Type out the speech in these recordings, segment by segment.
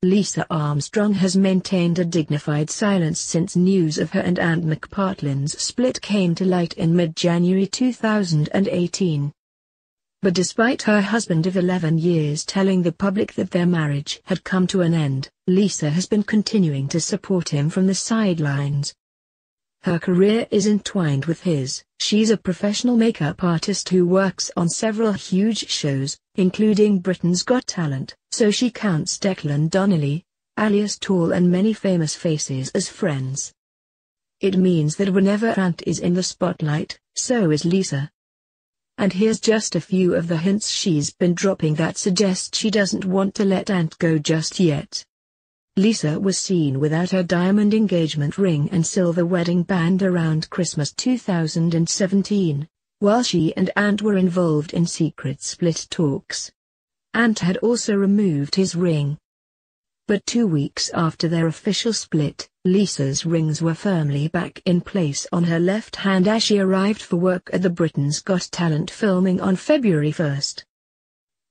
Lisa Armstrong has maintained a dignified silence since news of her and Ant McPartlin's split came to light in mid-January 2018. But despite her husband of 11 years telling the public that their marriage had come to an end, Lisa has been continuing to support him from the sidelines. Her career is entwined with his. She's a professional makeup artist who works on several huge shows, including Britain's Got Talent, so she counts Declan Donnelly, alias Tall, and many famous faces as friends. It means that whenever Ant is in the spotlight, so is Lisa. And here's just a few of the hints she's been dropping that suggest she doesn't want to let Ant go just yet. Lisa was seen without her diamond engagement ring and silver wedding band around Christmas 2017, while she and Ant were involved in secret split talks. Ant had also removed his ring. But 2 weeks after their official split, Lisa's rings were firmly back in place on her left hand as she arrived for work at the Britain's Got Talent filming on February 1.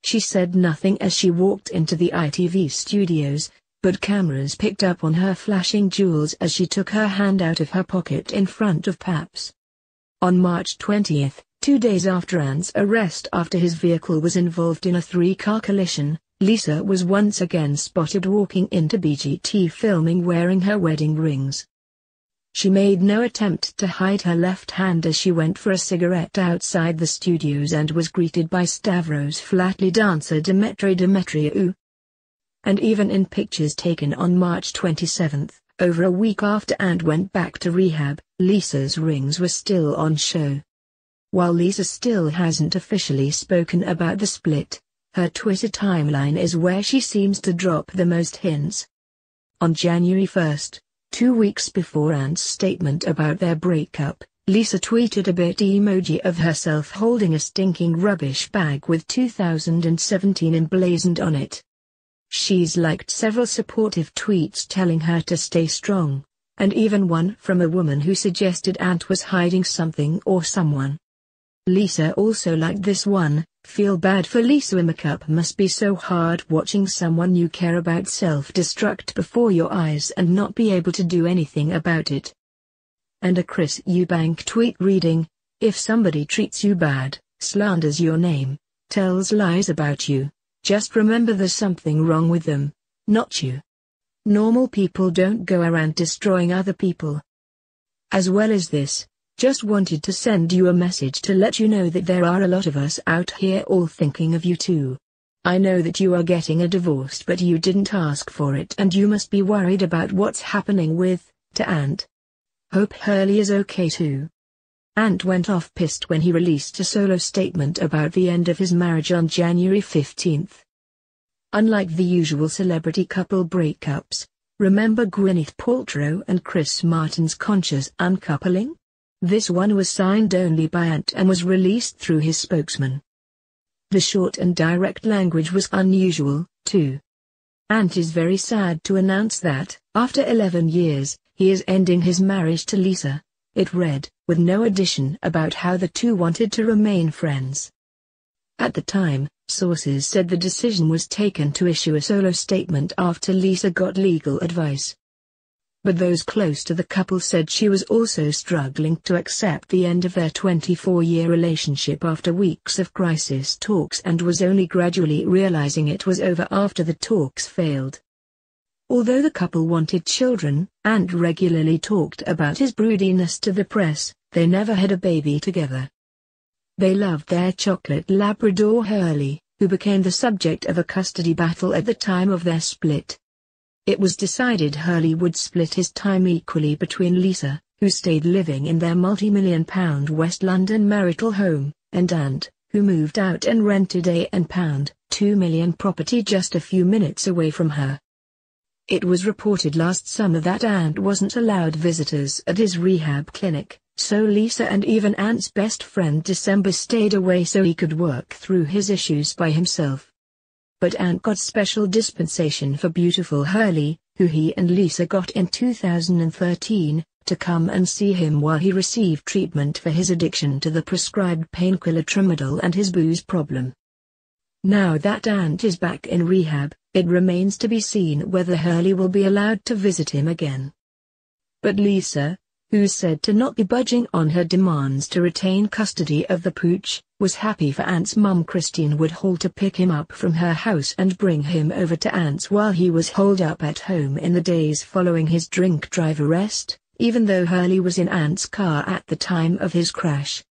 She said nothing as she walked into the ITV studios, but cameras picked up on her flashing jewels as she took her hand out of her pocket in front of Paps. On March 20, 2 days after Ant's arrest after his vehicle was involved in a 3-car collision, Lisa was once again spotted walking into BGT filming wearing her wedding rings. She made no attempt to hide her left hand as she went for a cigarette outside the studios and was greeted by Stavros Flatley dancer Dimitri Dimitriou. And even in pictures taken on March 27, over a week after Ant went back to rehab, Lisa's rings were still on show. While Lisa still hasn't officially spoken about the split, her Twitter timeline is where she seems to drop the most hints. On January 1, 2 weeks before Ant's statement about their breakup, Lisa tweeted a bit emoji of herself holding a stinking rubbish bag with 2017 emblazoned on it. She's liked several supportive tweets telling her to stay strong, and even one from a woman who suggested Ant was hiding something or someone. Lisa also liked this one: "Feel bad for Lisa. Makeup must be so hard watching someone you care about self-destruct before your eyes and not be able to do anything about it." And a Chris Eubank tweet reading, "If somebody treats you bad, slanders your name, tells lies about you, just remember there's something wrong with them, not you. Normal people don't go around destroying other people." As well as this, "Just wanted to send you a message to let you know that there are a lot of us out here all thinking of you too. I know that you are getting a divorce, but you didn't ask for it and you must be worried about what's happening with, to Ant. Hope Hurley is okay too." Ant went off pissed when he released a solo statement about the end of his marriage on January 15. Unlike the usual celebrity couple breakups, remember Gwyneth Paltrow and Chris Martin's conscious uncoupling? This one was signed only by Ant and was released through his spokesman. The short and direct language was unusual, too. Ant is very sad to announce that, after 11 years, he is ending his marriage to Lisa, it read, with no addition about how the two wanted to remain friends. At the time, sources said the decision was taken to issue a solo statement after Lisa got legal advice. But those close to the couple said she was also struggling to accept the end of their 24-year relationship after weeks of crisis talks and was only gradually realizing it was over after the talks failed. Although the couple wanted children, Ant regularly talked about his broodiness to the press, they never had a baby together. They loved their chocolate Labrador Hurley, who became the subject of a custody battle at the time of their split. It was decided Hurley would split his time equally between Lisa, who stayed living in their multi-million-pound West London marital home, and Ant, who moved out and rented a £2 million property just a few minutes away from her. It was reported last summer that Ant wasn't allowed visitors at his rehab clinic, so Lisa and even Ant's best friend December stayed away so he could work through his issues by himself. But Ant got special dispensation for beautiful Hurley, who he and Lisa got in 2013, to come and see him while he received treatment for his addiction to the prescribed painkiller Tramadol and his booze problem. Now that Ant is back in rehab, it remains to be seen whether Hurley will be allowed to visit him again. But Lisa, who's said to not be budging on her demands to retain custody of the pooch, was happy for Ant's mum Christine would haul to pick him up from her house and bring him over to Ant's while he was holed up at home in the days following his drink drive arrest, even though Hurley was in Ant's car at the time of his crash.